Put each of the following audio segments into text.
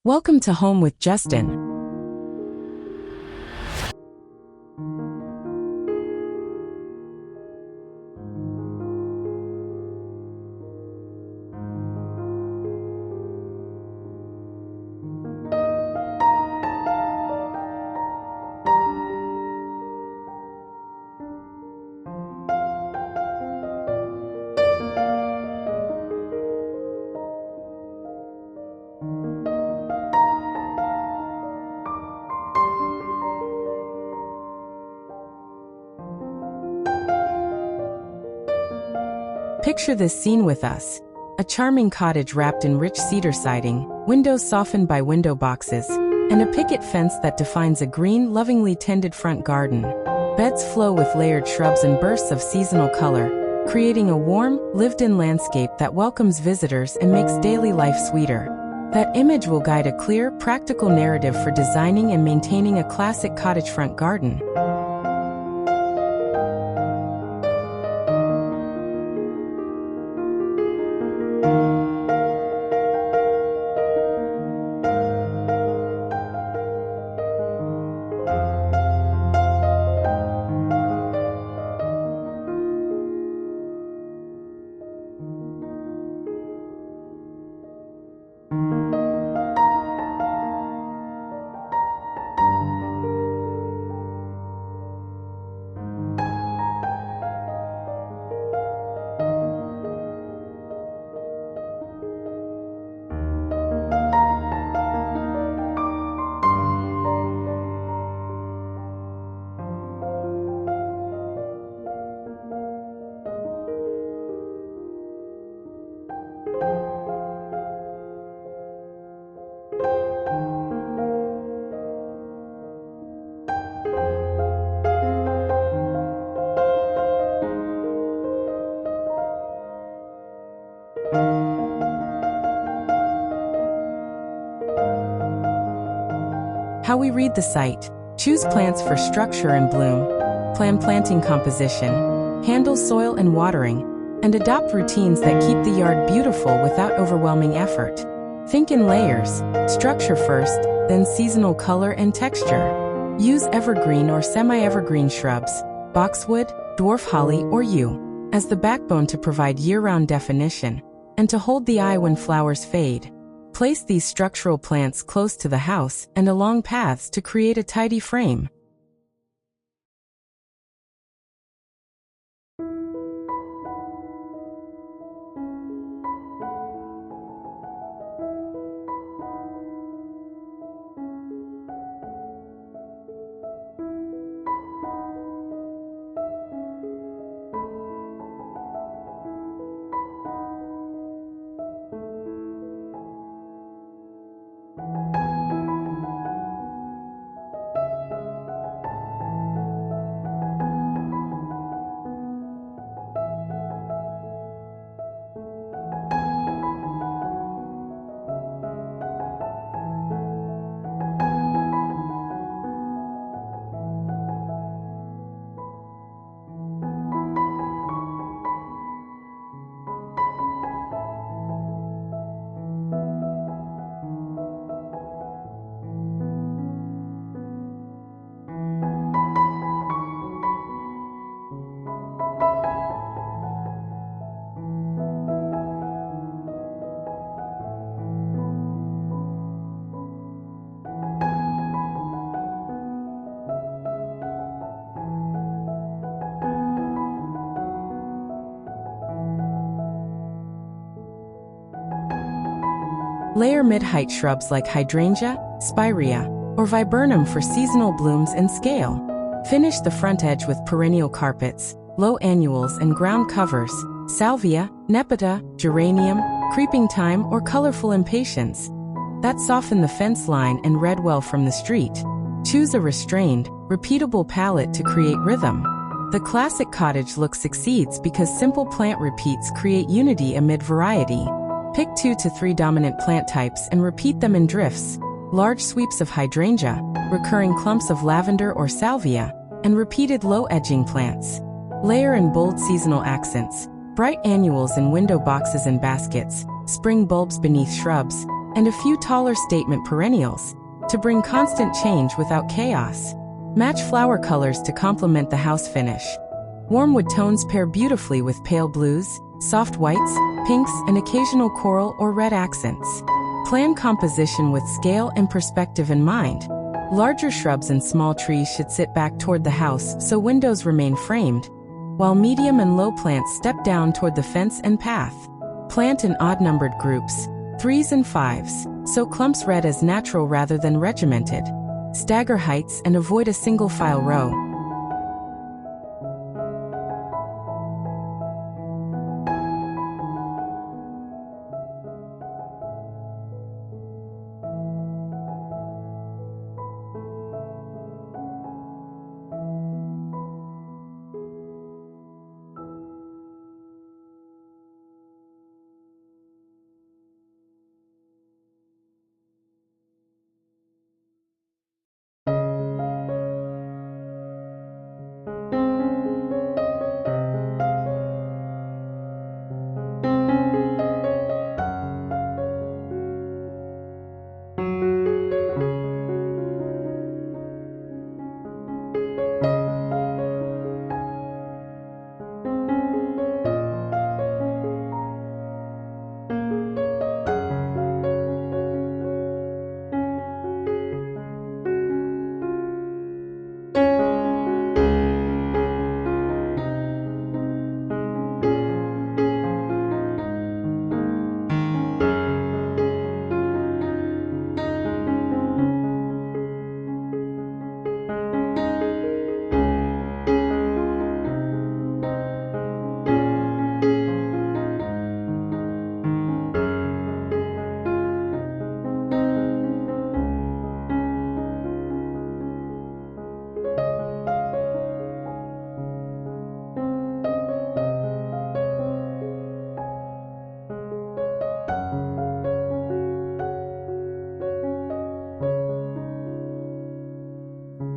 Welcome to Home with Justin. Picture this scene with us. A charming cottage wrapped in rich cedar siding, windows softened by window boxes, and a picket fence that defines a green, lovingly tended front garden. Beds flow with layered shrubs and bursts of seasonal color, creating a warm, lived-in landscape that welcomes visitors and makes daily life sweeter. That image will guide a clear, practical narrative for designing and maintaining a classic cottage front garden. How we read the site. Choose plants for structure and bloom. Plan planting composition. Handle soil and watering. And adopt routines that keep the yard beautiful without overwhelming effort. Think in layers. Structure first, then seasonal color and texture. Use evergreen or semi-evergreen shrubs, boxwood, dwarf holly, or yew, as the backbone to provide year-round definition, and to hold the eye when flowers fade. Place these structural plants close to the house and along paths to create a tidy frame. Layer mid-height shrubs like hydrangea, spirea, or viburnum for seasonal blooms and scale. Finish the front edge with perennial carpets, low annuals and ground covers, salvia, nepeta, geranium, creeping thyme, or colorful impatiens that soften the fence line and read well from the street. Choose a restrained, repeatable palette to create rhythm. The classic cottage look succeeds because simple plant repeats create unity amid variety. Pick 2 to 3 dominant plant types and repeat them in drifts. Large sweeps of hydrangea, recurring clumps of lavender or salvia, and repeated low-edging plants. Layer in bold seasonal accents, bright annuals in window boxes and baskets, spring bulbs beneath shrubs, and a few taller statement perennials, to bring constant change without chaos. Match flower colors to complement the house finish. Warm wood tones pair beautifully with pale blues, soft whites, pinks, and occasional coral or red accents. Plan composition with scale and perspective in mind. Larger shrubs and small trees should sit back toward the house so windows remain framed, while medium and low plants step down toward the fence and path. Plant in odd-numbered groups, 3s and 5s, so clumps read as natural rather than regimented. Stagger heights and avoid a single-file row.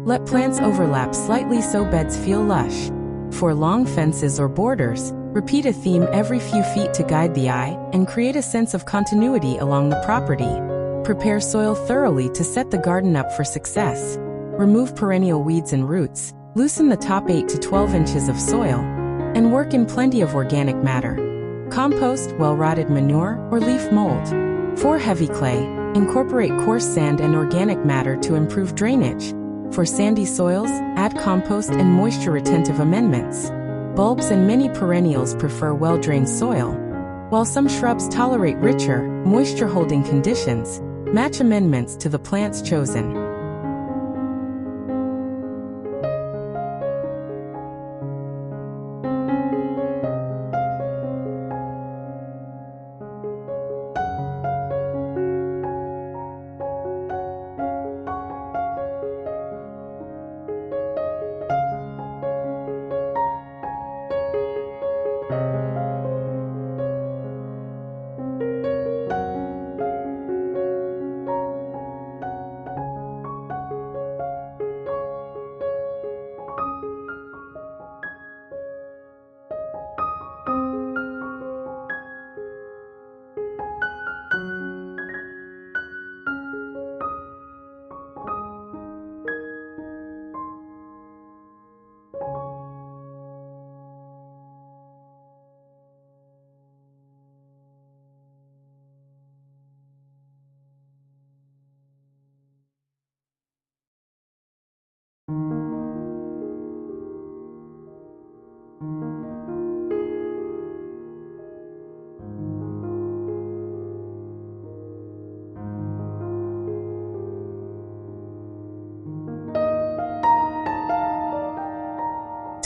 Let plants overlap slightly so beds feel lush. For long fences or borders, repeat a theme every few feet to guide the eye and create a sense of continuity along the property. Prepare soil thoroughly to set the garden up for success. Remove perennial weeds and roots, loosen the top 8 to 12 inches of soil, and work in plenty of organic matter. Compost, well-rotted manure, or leaf mold. For heavy clay, incorporate coarse sand and organic matter to improve drainage. For sandy soils, add compost and moisture-retentive amendments. Bulbs and many perennials prefer well-drained soil, while some shrubs tolerate richer, moisture-holding conditions. Match amendments to the plants chosen.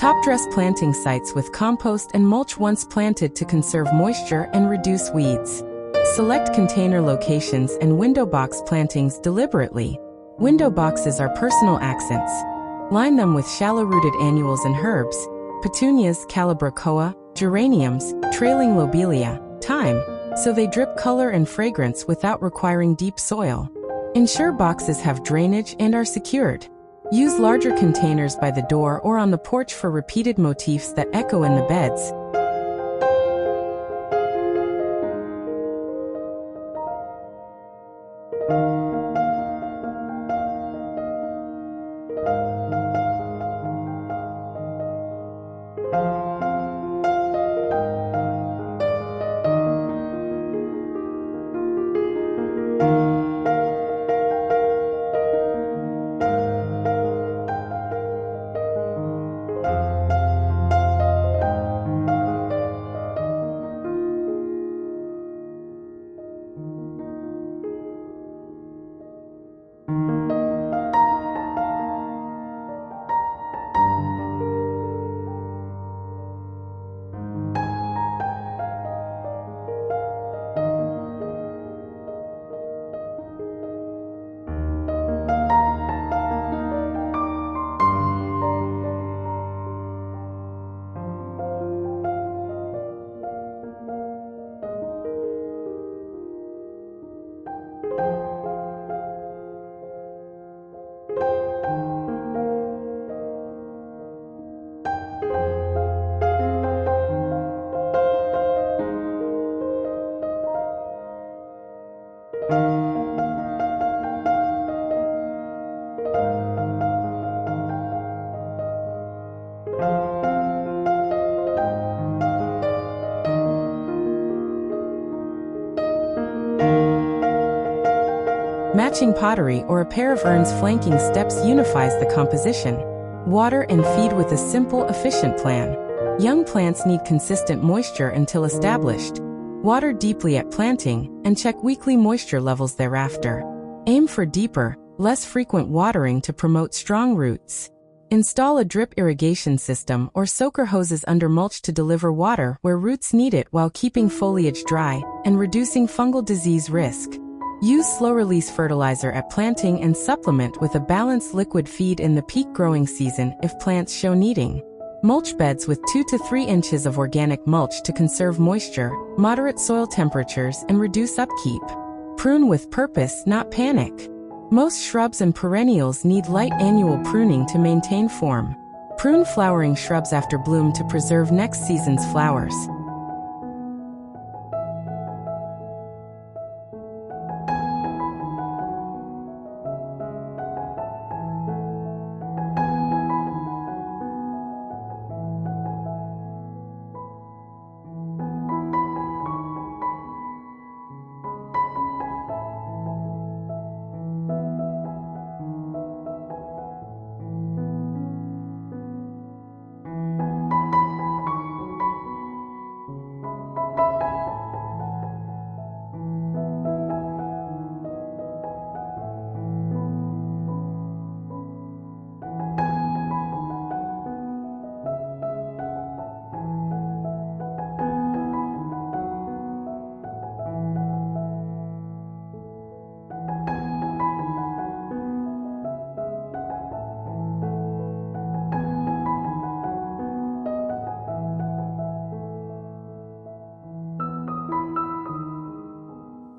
Top dress planting sites with compost and mulch once planted to conserve moisture and reduce weeds. Select container locations and window box plantings deliberately. Window boxes are personal accents. Line them with shallow-rooted annuals and herbs, petunias, calibrachoa, geraniums, trailing lobelia, thyme, so they drip color and fragrance without requiring deep soil. Ensure boxes have drainage and are secured. Use larger containers by the door or on the porch for repeated motifs that echo in the beds. Matching pottery or a pair of urns flanking steps unifies the composition. Water and feed with a simple, efficient plan. Young plants need consistent moisture until established. Water deeply at planting, and check weekly moisture levels thereafter. Aim for deeper, less frequent watering to promote strong roots. Install a drip irrigation system or soaker hoses under mulch to deliver water where roots need it while keeping foliage dry and reducing fungal disease risk. Use slow-release fertilizer at planting and supplement with a balanced liquid feed in the peak growing season if plants show needing. Mulch beds with 2 to 3 inches of organic mulch to conserve moisture, moderate soil temperatures, and reduce upkeep. Prune with purpose, not panic. Most shrubs and perennials need light annual pruning to maintain form. Prune flowering shrubs after bloom to preserve next season's flowers.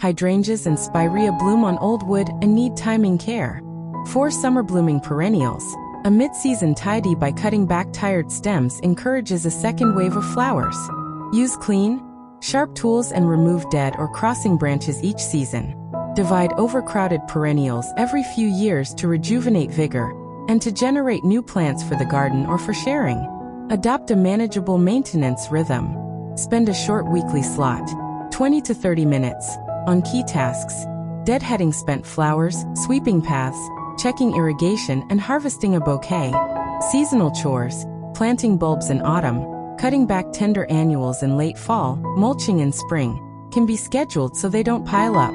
Hydrangeas and spirea bloom on old wood and need timing care. 4 summer blooming perennials. A mid-season tidy by cutting back tired stems encourages a second wave of flowers. Use clean, sharp tools and remove dead or crossing branches each season. Divide overcrowded perennials every few years to rejuvenate vigor and to generate new plants for the garden or for sharing. Adopt a manageable maintenance rhythm. Spend a short weekly slot, 20 to 30 minutes, on key tasks: deadheading spent flowers, sweeping paths, checking irrigation, and harvesting a bouquet. Seasonal chores: planting bulbs in autumn, cutting back tender annuals in late fall, mulching in spring, can be scheduled so they don't pile up.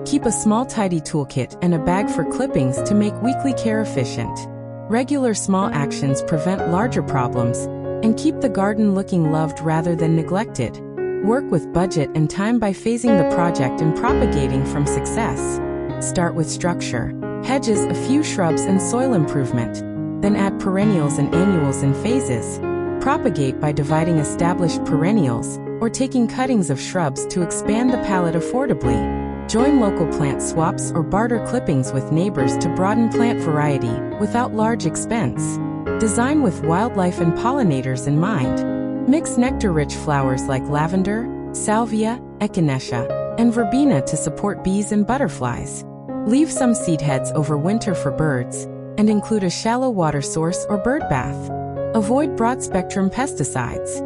Keep a small tidy toolkit and a bag for clippings to make weekly care efficient. Regular small actions prevent larger problems and keep the garden looking loved rather than neglected. Work with budget and time by phasing the project and propagating from success. Start with structure, hedges, a few shrubs, and soil improvement. Then add perennials and annuals in phases. Propagate by dividing established perennials or taking cuttings of shrubs to expand the palette affordably. Join local plant swaps or barter clippings with neighbors to broaden plant variety without large expense. Design with wildlife and pollinators in mind. Mix nectar-rich flowers like lavender, salvia, echinacea, and verbena to support bees and butterflies. Leave some seed heads over winter for birds, and include a shallow water source or bird bath. Avoid broad-spectrum pesticides.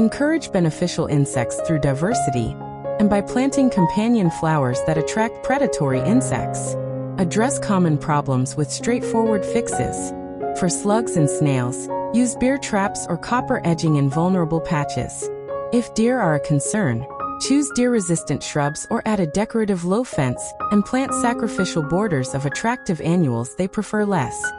Encourage beneficial insects through diversity, and by planting companion flowers that attract predatory insects. Address common problems with straightforward fixes. For slugs and snails, use beer traps or copper edging in vulnerable patches. If deer are a concern, choose deer-resistant shrubs or add a decorative low fence and plant sacrificial borders of attractive annuals they prefer less.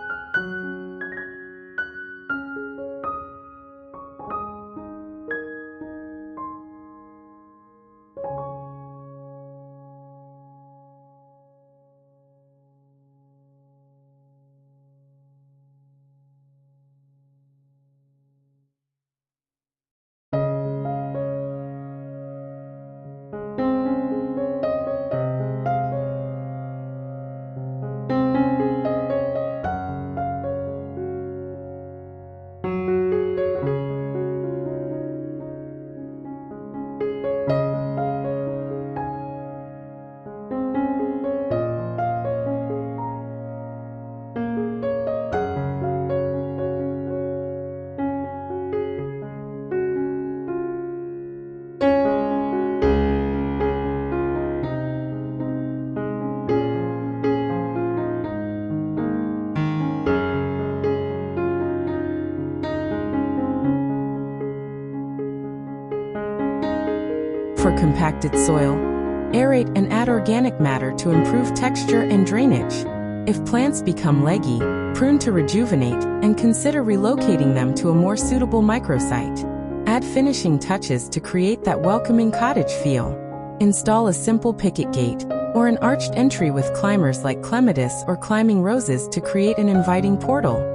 For compacted soil, aerate and add organic matter to improve texture and drainage. If plants become leggy, prune to rejuvenate and consider relocating them to a more suitable microsite. Add finishing touches to create that welcoming cottage feel. Install a simple picket gate or an arched entry with climbers like clematis or climbing roses to create an inviting portal.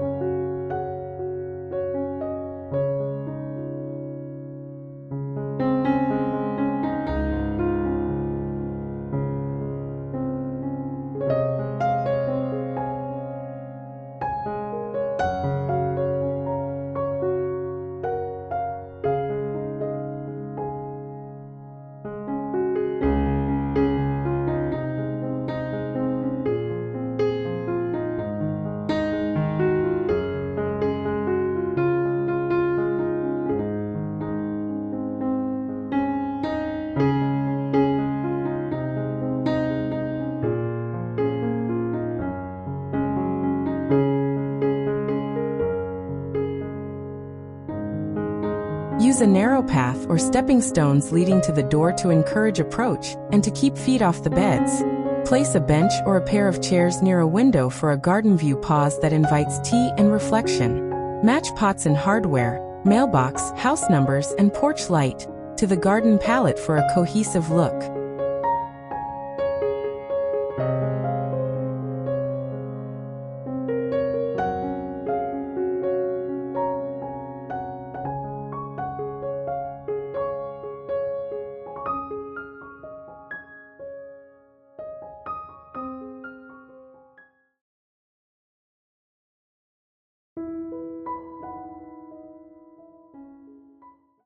Use a narrow path or stepping stones leading to the door to encourage approach and to keep feet off the beds. Place a bench or a pair of chairs near a window for a garden view pause that invites tea and reflection. Match pots and hardware, mailbox, house numbers, and porch light to the garden palette for a cohesive look.